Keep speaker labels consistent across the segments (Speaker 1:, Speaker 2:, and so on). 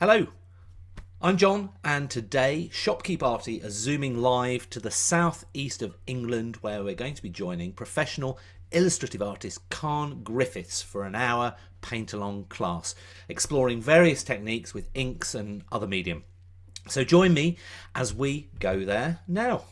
Speaker 1: Hello, I'm John, and today Shopkeep Arty are zooming live to the southeast of England, where we're going to be joining professional illustrative artist Carne Griffiths for an hour paint-along class, exploring various techniques with inks and other medium. So join me as we go there now.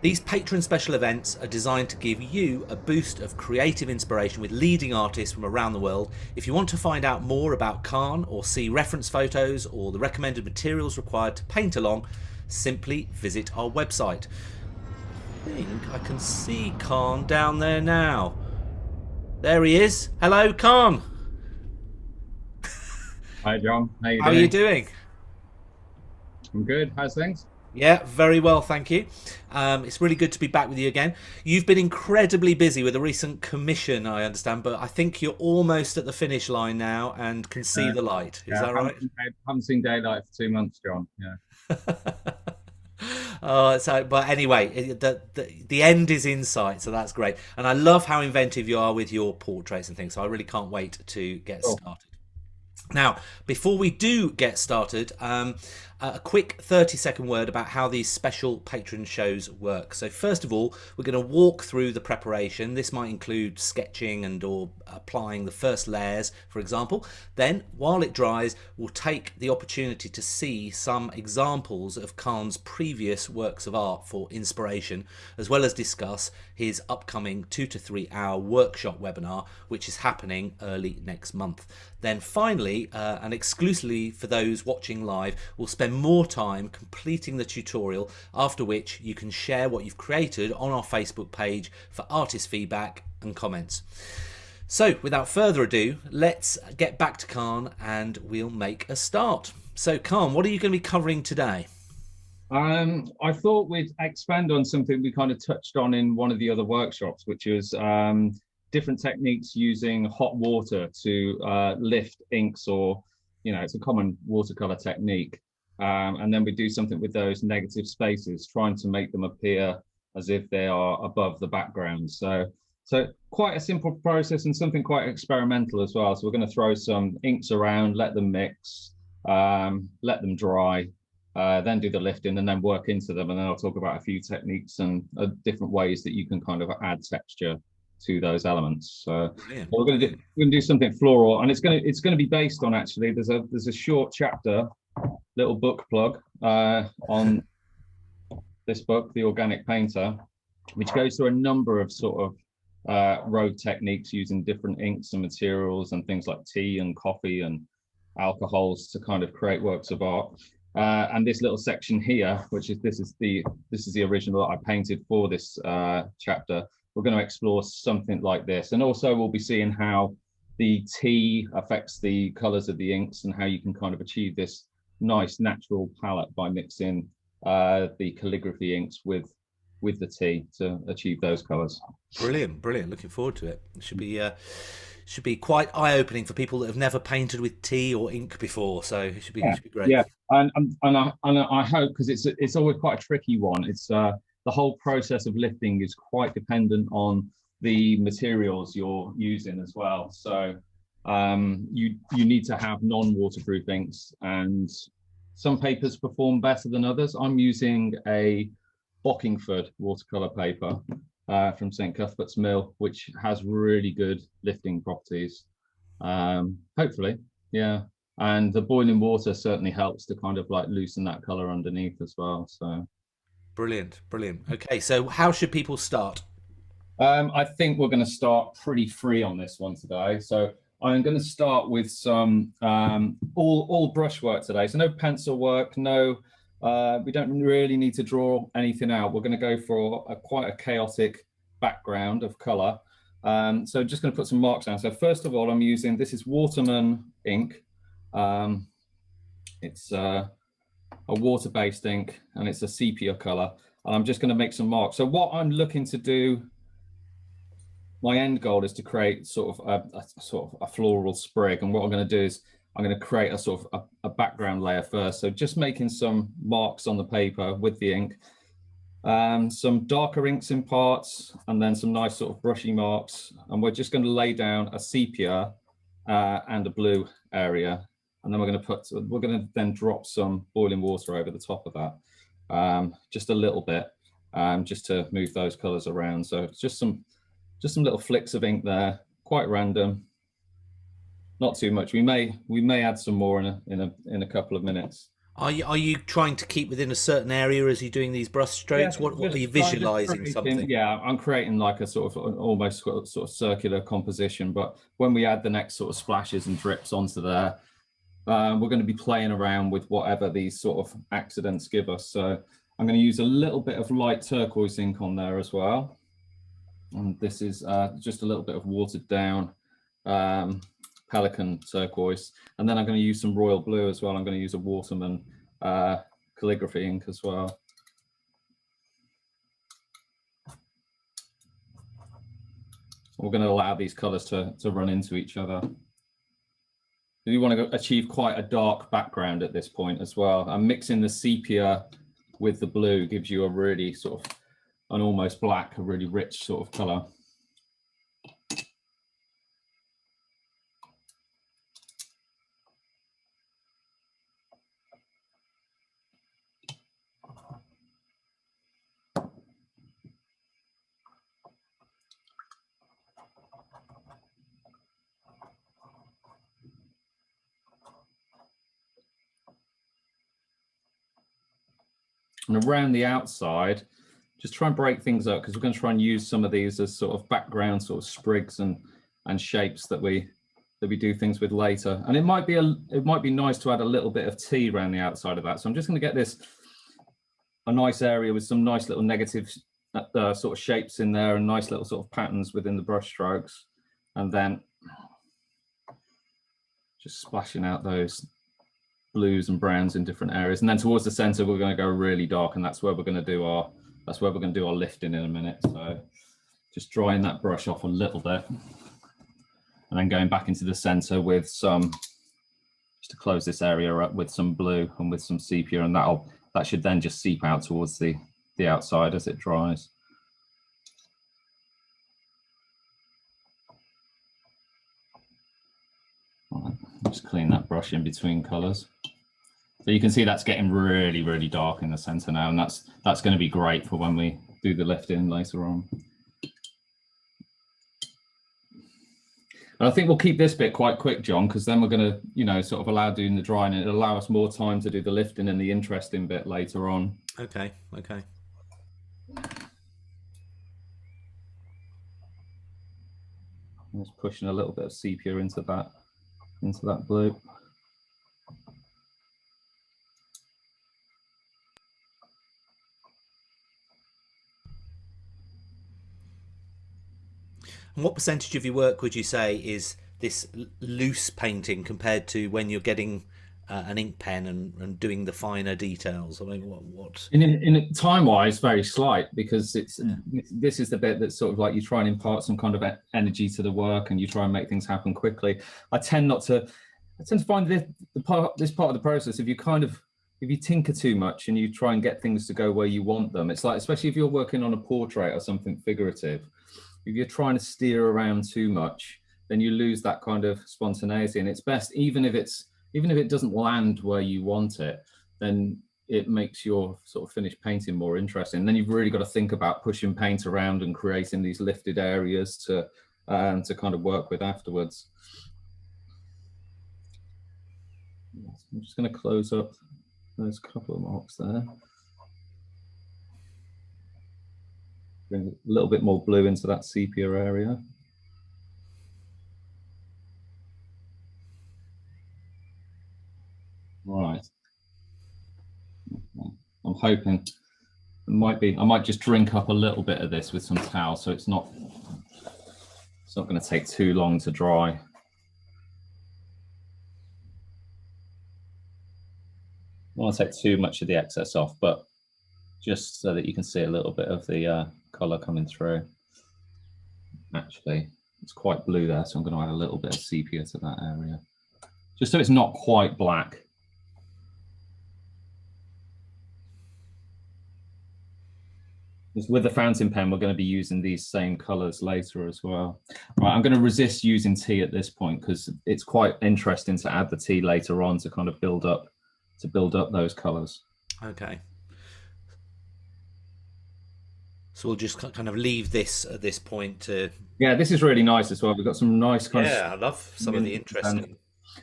Speaker 1: These Patron special events are designed to give you a boost of creative inspiration with leading artists from around the world. If you want to find out more about Carne or see reference photos or the recommended materials required to paint along, simply visit our website. I think I can see Carne down there now. There he is. Hello, Carne.
Speaker 2: Hi, John. How you
Speaker 1: How are
Speaker 2: doing?
Speaker 1: you doing?
Speaker 2: I'm good. How's things?
Speaker 1: Yeah, very well, thank you. It's really good to be back with you again. You've been incredibly busy with a recent commission, I understand, but I think you're almost at the finish line now and can see
Speaker 2: Uh,
Speaker 1: the light. Is
Speaker 2: yeah,
Speaker 1: that right?
Speaker 2: haven't seen daylight for 2 months, John. Yeah.
Speaker 1: But anyway, the end is in sight, so that's great. And I love how inventive you are with your portraits and things. So I really can't wait to get
Speaker 2: Cool.
Speaker 1: started. Now, before we do get started, a quick 30-second word about how these special patron shows work. So first of all, we're going to walk through the preparation. This might include sketching and or applying the first layers, for example. Then, while it dries, we'll take the opportunity to see some examples of Carne's previous works of art for inspiration, as well as discuss his upcoming 2 to 3 hour workshop webinar, which is happening early next month. Then finally, and exclusively for those watching live, we'll spend more time completing the tutorial, after which you can share what you've created on our Facebook page for artist feedback and comments. So without further ado, let's get back to Carne and we'll make a start. So Carne, what are you going to be covering today?
Speaker 2: I thought we'd expand on something we kind of touched on in one of the other workshops, which is different techniques using hot water to lift inks, or it's a common watercolor technique. And then we do something with those negative spaces, trying to make them appear as if they are above the background. So quite a simple process and something quite experimental as well. So we're going to throw some inks around, let them mix, let them dry, then do the lifting and then work into them. And then I'll talk about a few techniques and different ways that you can kind of add texture to those elements. So
Speaker 1: Brilliant,
Speaker 2: we're going to
Speaker 1: brilliant.
Speaker 2: do something floral, and it's going to be based on, actually, there's a short chapter, little book plug, on this book, The Organic Painter, which goes through a number of sort of road techniques using different inks and materials and things like tea and coffee and alcohols to kind of create works of art. And this little section here, which is this is the original that I painted for this chapter. We're going to explore something like this, and also we'll be seeing how the tea affects the colors of the inks and how you can kind of achieve this nice natural palette by mixing the calligraphy inks with the tea to achieve those colors.
Speaker 1: Brilliant, brilliant. Looking forward to it. It should be quite eye-opening for people that have never painted with tea or ink before. So it
Speaker 2: Yeah,
Speaker 1: should be great.
Speaker 2: yeah, and I hope, because it's always quite a tricky one. It's the whole process of lifting is quite dependent on the materials you're using as well. So you need to have non-waterproof inks, and some papers perform better than others. I'm using a Bockingford watercolor paper from St Cuthbert's Mill, which has really good lifting properties. Hopefully, yeah. And the boiling water certainly helps to kind of like loosen that color underneath as well. So
Speaker 1: Brilliant, brilliant. Okay, so how should people start?
Speaker 2: I think we're going to start pretty free on this one today. So I'm going to start with some all brushwork today. So no pencil work, no, we don't really need to draw anything out. We're going to go for quite a chaotic background of color. So just going to put some marks down. So first of all, I'm using, this is Waterman ink. It's a water-based ink, and it's a sepia color. And I'm just going to make some marks. So what I'm looking to do, my end goal is to create sort of a floral sprig. And what I'm going to do is I'm going to create a sort of a background layer first. So just making some marks on the paper with the ink, some darker inks in parts, and then some nice sort of brushy marks. And we're just going to lay down a sepia and a blue area. And then we're going to then drop some boiling water over the top of that, just a little bit, just to move those colors around. So it's just some little flicks of ink there, quite random, not too much. We may add some more in a couple of minutes.
Speaker 1: Are you trying to keep within a certain area as you're doing these brush strokes?
Speaker 2: Yeah,
Speaker 1: What are you visualizing something?
Speaker 2: Yeah, I'm creating like a sort of almost sort of circular composition. But when we add the next sort of splashes and drips onto there, we're going to be playing around with whatever these sort of accidents give us. So I'm going to use a little bit of light turquoise ink on there as well. And this is just a little bit of watered down Pelican turquoise. And then I'm going to use some royal blue as well. I'm going to use a Waterman calligraphy ink as well. We're going to allow these colors to run into each other. You want to achieve quite a dark background at this point as well. And mixing the sepia with the blue gives you a really sort of an almost black, a really rich sort of color. And around the outside, just try and break things up, because we're going to try and use some of these as sort of background sort of sprigs and shapes that we do things with later. And it might be nice to add a little bit of tea around the outside of that. So I'm just going to get a nice area with some nice little negative sort of shapes in there and nice little sort of patterns within the brush strokes, and then just splashing out those blues and browns in different areas. And then towards the center, we're going to go really dark, and that's where we're going to do our lifting in a minute. So just drying that brush off a little bit, and then going back into the center with some, just to close this area up with some blue and with some sepia, and that should then just seep out towards the outside as it dries. Right, just clean that brush in between colors. So you can see that's getting really, really dark in the center now, and that's going to be great for when we do the lifting later on. And I think we'll keep this bit quite quick, John, because then we're going to, you know, sort of allow doing the drying, and it'll allow us more time to do the lifting and the interesting bit later on.
Speaker 1: Okay, okay.
Speaker 2: Just pushing a little bit of sepia into that blue.
Speaker 1: And what percentage of your work would you say is this loose painting compared to when you're getting an ink pen and doing the finer details? I mean, what?
Speaker 2: In time-wise, very slight, because this is the bit that's sort of like you try and impart some kind of energy to the work, and you try and make things happen quickly. I tend to find this part of the process, if you tinker too much and you try and get things to go where you want them, it's like, especially if you're working on a portrait or something figurative, if you're trying to steer around too much, then you lose that kind of spontaneity. And it's best, even if it doesn't land where you want it, then it makes your sort of finished painting more interesting. Then you've really got to think about pushing paint around and creating these lifted areas to kind of work with afterwards. I'm just going to close up those couple of marks there. Bring a little bit more blue into that sepia area. Right. I'm hoping I might just drink up a little bit of this with some towel, so it's not going to take too long to dry. I don't want to take too much of the excess off, but just so that you can see a little bit of the color coming through. Actually, it's quite blue there, so I'm going to add a little bit of sepia to that area, just so it's not quite black. with the fountain pen, we're going to be using these same colors later as well. Right, I'm going to resist using tea at this point because it's quite interesting to add the tea later on to kind of build up those colors.
Speaker 1: Okay. So we'll just kind of leave this at this point to.
Speaker 2: Yeah, this is really nice as well. We've got some nice kind of.
Speaker 1: Yeah, I love some of the interesting.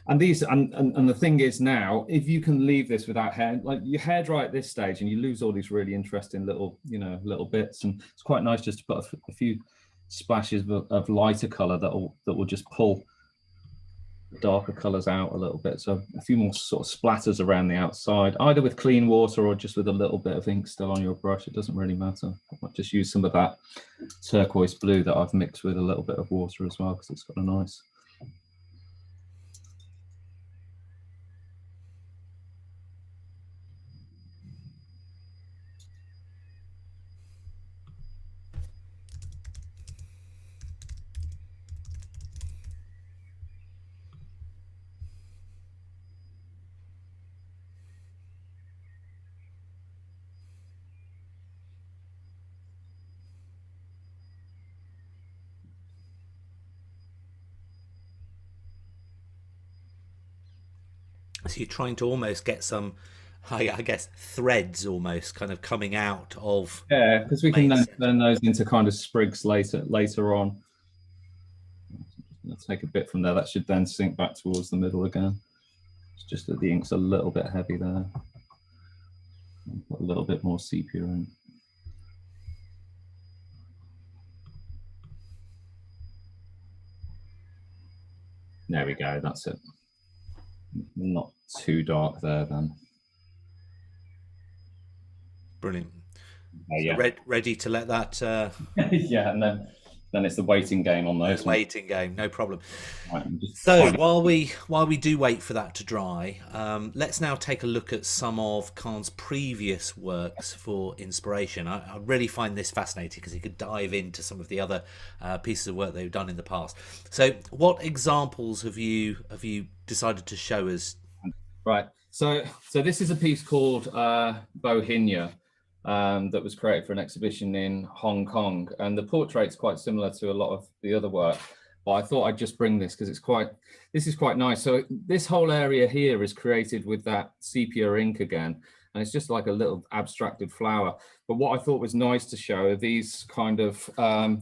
Speaker 2: And these and the thing is now, if you can leave this without hair, like you hair dry at this stage, and you lose all these really interesting little, little bits, and it's quite nice just to put a few splashes of lighter color that will just pull the darker colors out a little bit. So a few more sort of splatters around the outside, either with clean water or just with a little bit of ink still on your brush. It doesn't really matter. I might just use some of that turquoise blue that I've mixed with a little bit of water as well, because it's got a nice.
Speaker 1: So you're trying to almost get some, I guess, threads almost kind of coming out of.
Speaker 2: Yeah, because we can then turn those into kind of sprigs later on. Let's take a bit from there. That should then sink back towards the middle again. It's just that the ink's a little bit heavy there. Put a little bit more sepia in. There we go, that's it. Not too dark there then.
Speaker 1: Brilliant.
Speaker 2: Yeah.
Speaker 1: So ready to let that.
Speaker 2: Yeah, and then it's the waiting game on those.
Speaker 1: Waiting game, no problem.
Speaker 2: Right,
Speaker 1: so while we do wait for that to dry, let's now take a look at some of Khan's previous works for inspiration. I really find this fascinating because he could dive into some of the other pieces of work they've done in the past. So what examples have you decided to show us?
Speaker 2: Right. So this is a piece called Bohinya. That was created for an exhibition in Hong Kong, and the portrait's quite similar to a lot of the other work, but I thought I'd just bring this because this is quite nice. So this whole area here is created with that sepia ink again, and it's just like a little abstracted flower. But what I thought was nice to show are these kind of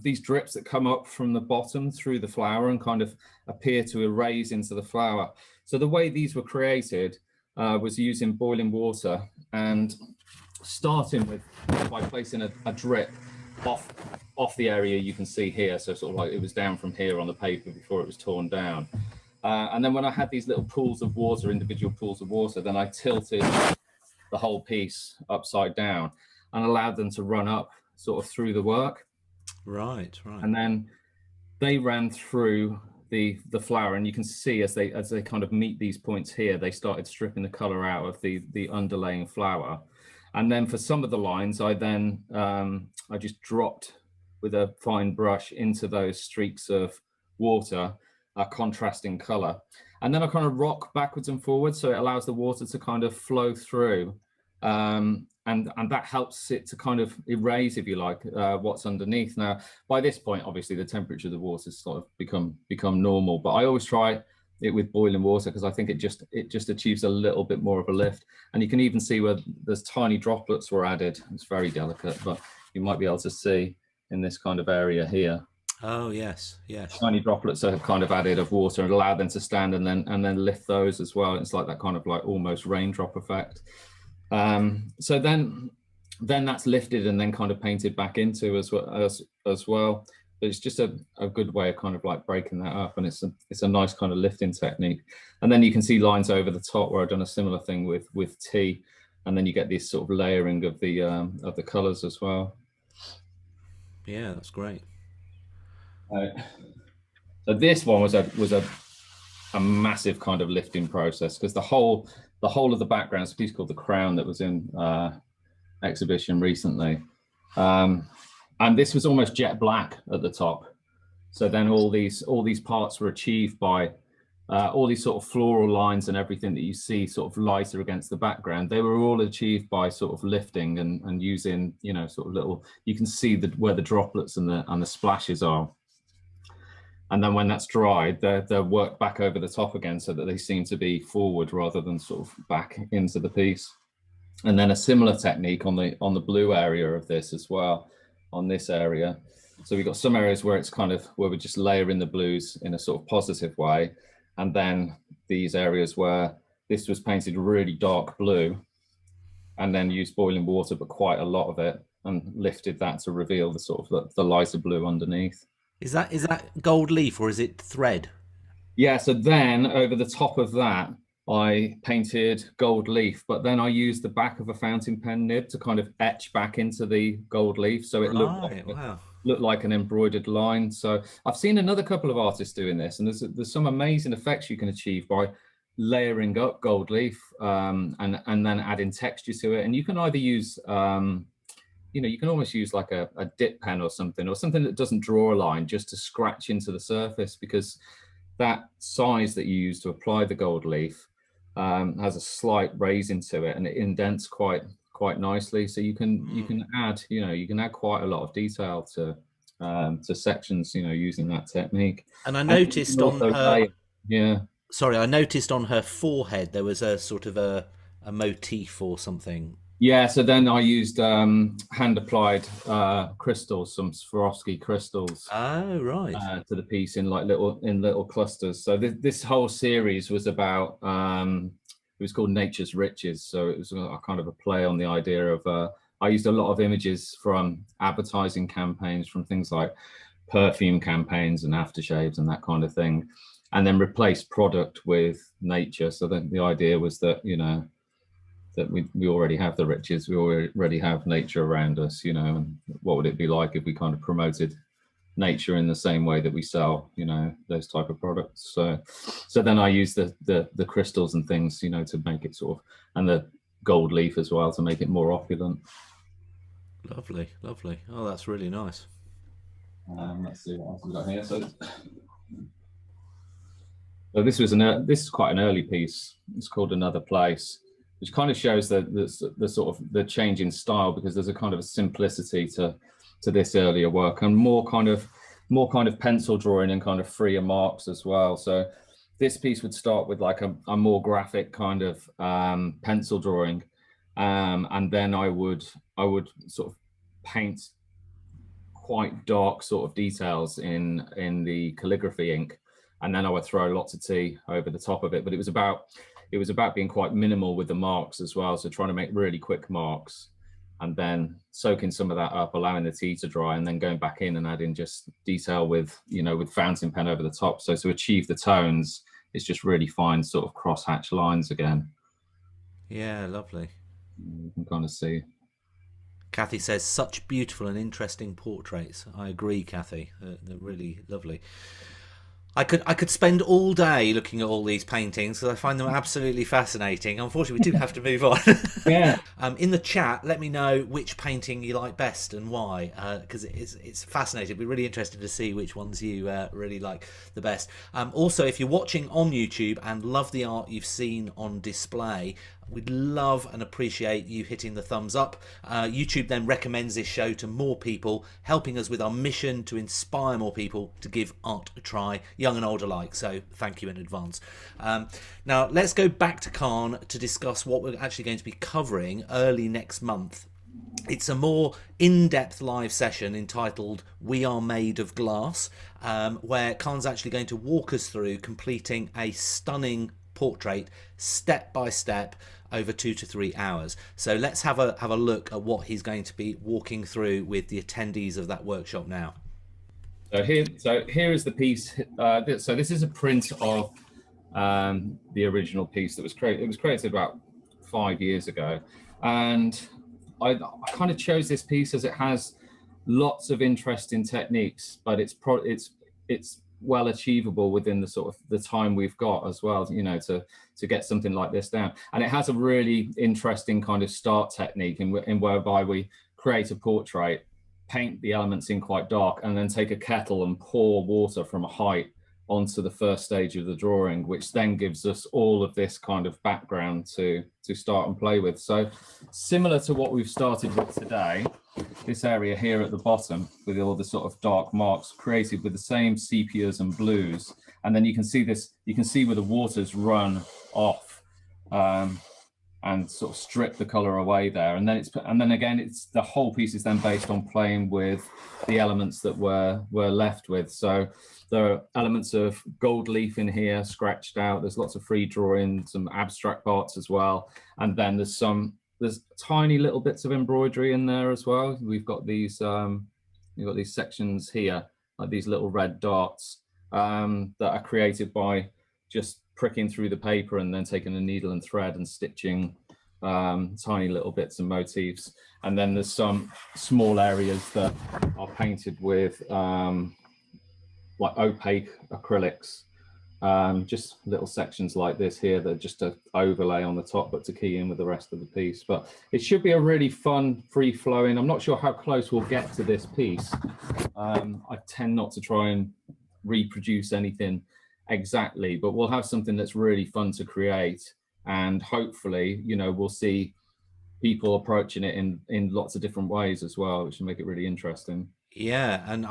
Speaker 2: these drips that come up from the bottom through the flower and kind of appear to erase into the flower. So the way these were created was using boiling water and starting with by placing a drip off the area you can see here, so sort of like it was down from here on the paper before it was torn down, and then when I had these little pools of water, individual pools of water, then I tilted the whole piece upside down and allowed them to run up sort of through the work.
Speaker 1: Right.
Speaker 2: And then they ran through the flower, and you can see as they kind of meet these points here, they started stripping the color out of the underlaying flower. And then for some of the lines, I just dropped with a fine brush into those streaks of water, a contrasting color. And then I kind of rock backwards and forwards, so it allows the water to kind of flow through. And that helps it to kind of erase, if you like, what's underneath. Now, by this point, obviously, the temperature of the water has sort of become normal. But I always try it with boiling water because I think it just achieves a little bit more of a lift. And you can even see where there's tiny droplets were added. It's very delicate, but you might be able to see in this kind of area here.
Speaker 1: Oh yes.
Speaker 2: Tiny droplets are kind of added of water and allow them to stand and then lift those as well. It's like that kind of like almost raindrop effect. So then that's lifted and then kind of painted back into as well. But it's just a good way of kind of like breaking that up, and it's a nice kind of lifting technique. And then you can see lines over the top where I've done a similar thing with tea, and then you get this sort of layering of the colors as well.
Speaker 1: Yeah, that's great.
Speaker 2: So this one was a massive kind of lifting process because the whole of the background is a piece called The Crown that was in exhibition recently. And this was almost jet black at the top. So then all these parts were achieved by all these sort of floral lines and everything that you see sort of lighter against the background, they were all achieved by sort of lifting and using, sort of little, you can see where the droplets and the splashes are. And then when that's dried, they're worked back over the top again so that they seem to be forward rather than sort of back into the piece. And then a similar technique on the blue area of this as well, on this area. So we've got some areas where it's kind of where we just layer in the blues in a sort of positive way. And then these areas where this was painted really dark blue and then used boiling water, but quite a lot of it, and lifted that to reveal the sort of the lighter blue underneath.
Speaker 1: Is that gold leaf or is it thread?
Speaker 2: Yeah, so then over the top of that, I painted gold leaf, but then I used the back of a fountain pen nib to kind of etch back into the gold leaf. So it looked like an embroidered line. So I've seen another couple of artists doing this, and there's some amazing effects you can achieve by layering up gold leaf and then adding texture to it. And you can either use, you can almost use like a dip pen or something that doesn't draw a line, just to scratch into the surface, because that size that you use to apply the gold leaf has a slight raise into it, and it indents quite nicely. So you can add quite a lot of detail to sections, using that technique.
Speaker 1: And I noticed on her,
Speaker 2: yeah.
Speaker 1: Sorry, I noticed on her forehead there was a sort of a motif or something.
Speaker 2: Yeah, so then I used hand-applied crystals, some Swarovski crystals.
Speaker 1: Oh, right.
Speaker 2: To the piece in little clusters. So this whole series was about it was called Nature's Riches. So it was a kind of a play on the idea of I used a lot of images from advertising campaigns, from things like perfume campaigns and aftershaves and that kind of thing, and then replaced product with nature. So then the idea was that that we already have the riches, we already have nature around us, and what would it be like if we kind of promoted nature in the same way that we sell, those type of products. So then I use the crystals and things, to make it sort of, and the gold leaf as well, to make it more opulent.
Speaker 1: Lovely. Oh, that's really nice.
Speaker 2: Let's see what else we got here. So this is quite an early piece. It's called Another Place, which kind of shows the sort of the change in style, because there's a kind of a simplicity to this earlier work, and more kind of pencil drawing and kind of freer marks as well. So this piece would start with like a more graphic kind of pencil drawing, and then I would sort of paint quite dark sort of details in the calligraphy ink, and then I would throw lots of tea over the top of it. But it was about being quite minimal with the marks as well, so trying to make really quick marks and then soaking some of that up, allowing the tea to dry, and then going back in and adding just detail with fountain pen over the top. So to achieve the tones, it's just really fine sort of cross-hatch lines again.
Speaker 1: Yeah, lovely.
Speaker 2: You can kind of see.
Speaker 1: Kathy says, such beautiful and interesting portraits. I agree, Kathy. They're really lovely. I could spend all day looking at all these paintings because I find them absolutely fascinating. Unfortunately, we do have to move on.
Speaker 2: Yeah.
Speaker 1: In the chat, let me know which painting you like best and why, because it's fascinating. We're really interested to see which ones you really like the best. Also, if you're watching on YouTube and love the art you've seen on display, we'd love and appreciate you hitting the thumbs up. YouTube then recommends this show to more people, helping us with our mission to inspire more people to give art a try, young and old alike. So thank you in advance. Now let's go back to Carne to discuss what we're actually going to be covering early next month. It's a more in-depth live session entitled We Are Made of Glass, where Carne's actually going to walk us through completing a stunning portrait step by step over 2 to 3 hours. So let's have a look at what he's going to be walking through with the attendees of that workshop now.
Speaker 2: So here is the piece. So this is a print of the original piece that was created. It was created about 5 years ago, and I kind of chose this piece as it has lots of interesting techniques, but it's well achievable within the sort of the time we've got as well, to get something like this down. And it has a really interesting kind of start technique in whereby we create a portrait, paint the elements in quite dark, and then take a kettle and pour water from a height onto the first stage of the drawing, which then gives us all of this kind of background to start and play with. So similar to what we've started with today, this area here at the bottom with all the sort of dark marks created with the same sepias and blues. And then you can see this, you can see where the waters run off and sort of strip the color away there. And then again, it's the whole piece is then based on playing with the elements that we're left with. So there are elements of gold leaf in here, scratched out. There's lots of free drawing, some abstract parts as well. And then there's tiny little bits of embroidery in there as well. We've got these sections here, like these little red dots that are created by just pricking through the paper and then taking a needle and thread and stitching tiny little bits and motifs. And then there's some small areas that are painted with like opaque acrylics, just little sections like this here that are just to overlay on the top, but to key in with the rest of the piece. But it should be a really fun, free flowing. I'm not sure how close we'll get to this piece. I tend not to try and reproduce anything exactly, but we'll have something that's really fun to create, and hopefully, you know, we'll see people approaching it in lots of different ways as well, which will make it really interesting.
Speaker 1: Yeah, and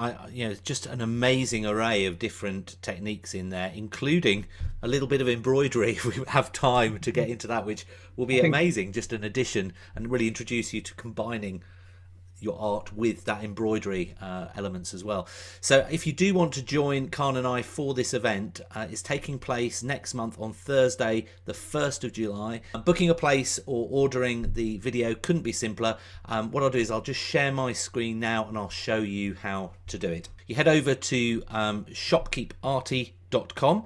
Speaker 1: just an amazing array of different techniques in there, including a little bit of embroidery if we have time to get into that, which will be amazing, just an addition, and really introduce you to combining your art with that embroidery elements as well. So if you do want to join Carne and I for this event, it's taking place next month on Thursday the 1st of July. Booking a place or ordering the video couldn't be simpler. What I'll do is I'll just share my screen now and I'll show you how to do it. You head over to shopkeeparty.com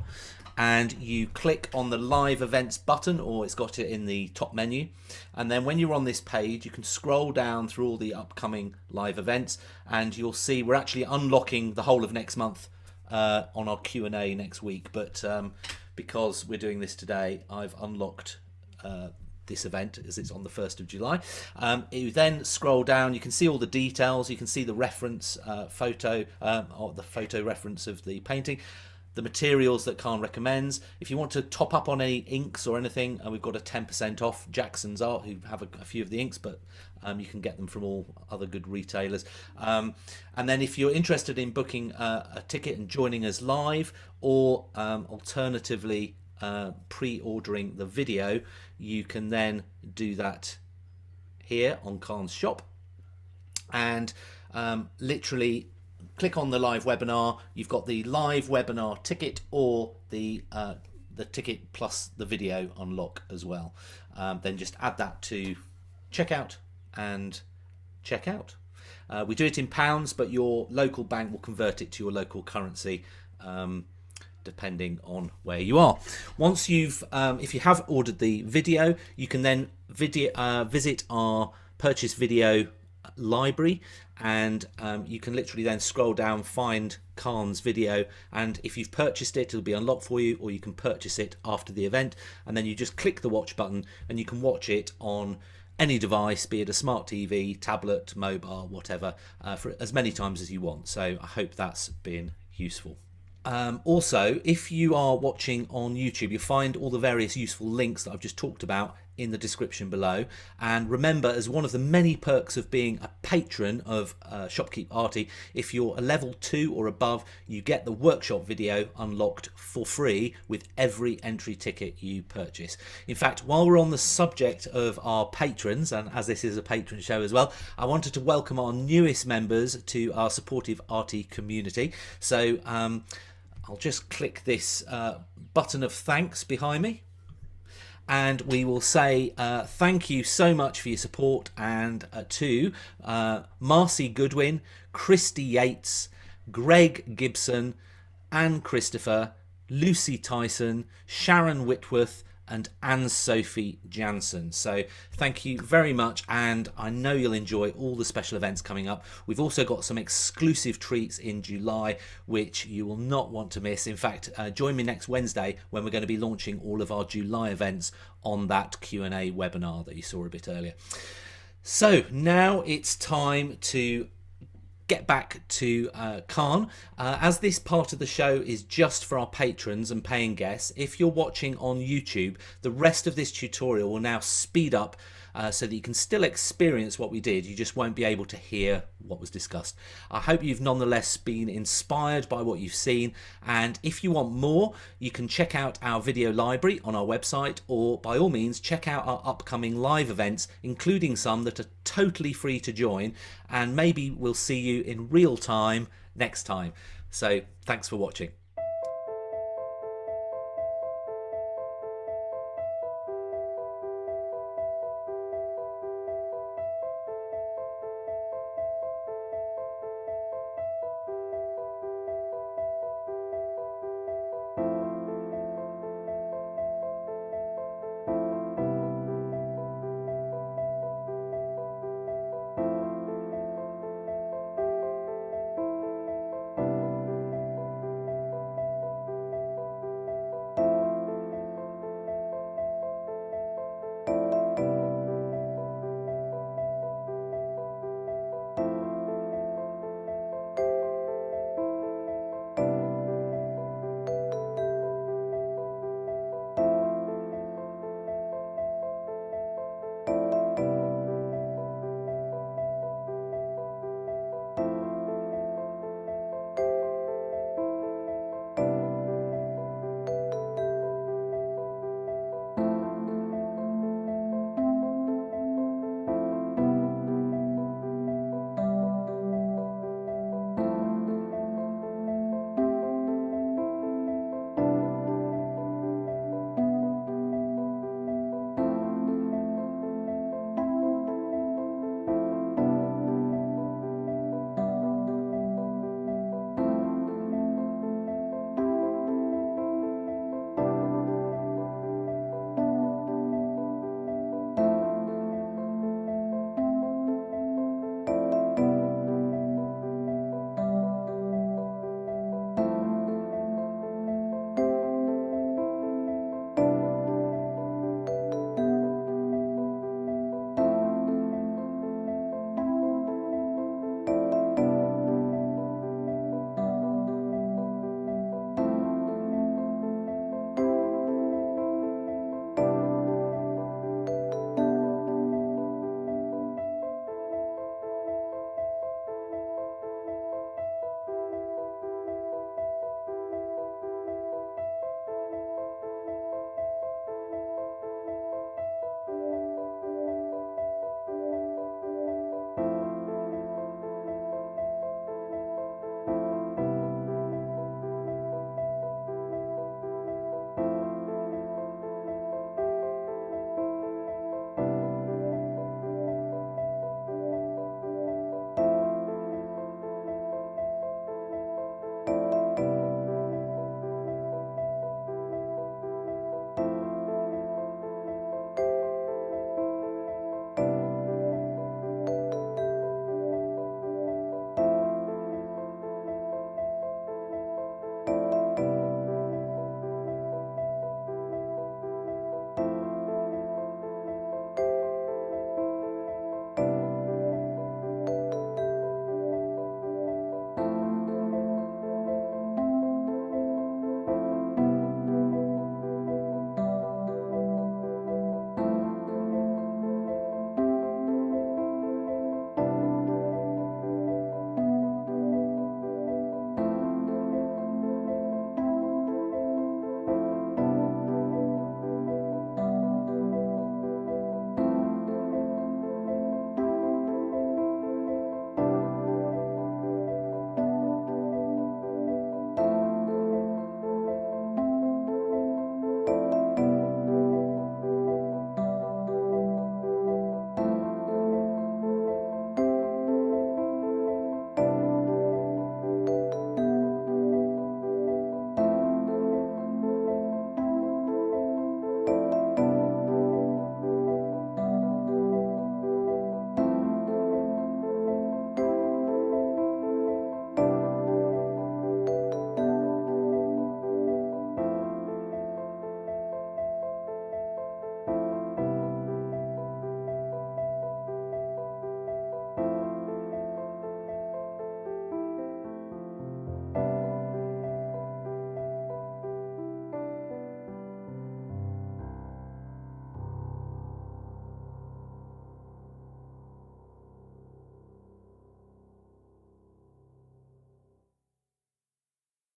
Speaker 1: and you click on the live events button, or it's got it in the top menu. And then when you're on this page, you can scroll down through all the upcoming live events, and you'll see we're actually unlocking the whole of next month on our Q&A next week. But because we're doing this today, I've unlocked this event as it's on the 1st of July. You then scroll down, you can see all the details, you can see the reference photo, or the photo reference of the painting, the materials that Carne recommends. If you want to top up on any inks or anything, we've got a 10% off Jackson's Art, who have a few of the inks, but you can get them from all other good retailers. And then if you're interested in booking a ticket and joining us live, or alternatively pre-ordering the video, you can then do that here on Carne's shop, and literally click on the live webinar. You've got the live webinar ticket, or the ticket plus the video unlock as well. Then just add that to checkout and check out. We do it in pounds, but your local bank will convert it to your local currency, depending on where you are. Once you've, if you have ordered the video, you can then visit our purchase video library, and you can literally then scroll down, find Carne's video, and if you've purchased it, it'll be unlocked for you, or you can purchase it after the event, and then you just click the watch button and you can watch it on any device, be it a smart TV, tablet, mobile, whatever, for as many times as you want. So I hope that's been useful. Also, if you are watching on YouTube, you'll find all the various useful links that I've just talked about in the description below. And remember, as one of the many perks of being a patron of Shopkeep Arty, if you're a level 2 or above, you get the workshop video unlocked for free with every entry ticket you purchase. In fact, while we're on the subject of our patrons, and as this is a patron show as well, I wanted to welcome our newest members to our supportive Arty community. So I'll just click this button of thanks behind me, and we will say thank you so much for your support, and to Marcy Goodwin, Christy Yates, Greg Gibson, Anne Christopher, Lucy Tyson, Sharon Whitworth, and Anne-Sophie Jansen. So thank you very much, and I know you'll enjoy all the special events coming up. We've also got some exclusive treats in July which you will not want to miss. In fact, join me next Wednesday when we're going to be launching all of our July events on that Q&A webinar that you saw a bit earlier. So now it's time to get back to Carne. As this part of the show is just for our patrons and paying guests, if you're watching on YouTube, the rest of this tutorial will now speed up so that you can still experience what we did. You just won't be able to hear what was discussed. I hope you've nonetheless been inspired by what you've seen, and if you want more, you can check out our video library on our website, or by all means check out our upcoming live events, including some that are totally free to join, and maybe we'll see you in real time next time. So thanks for watching.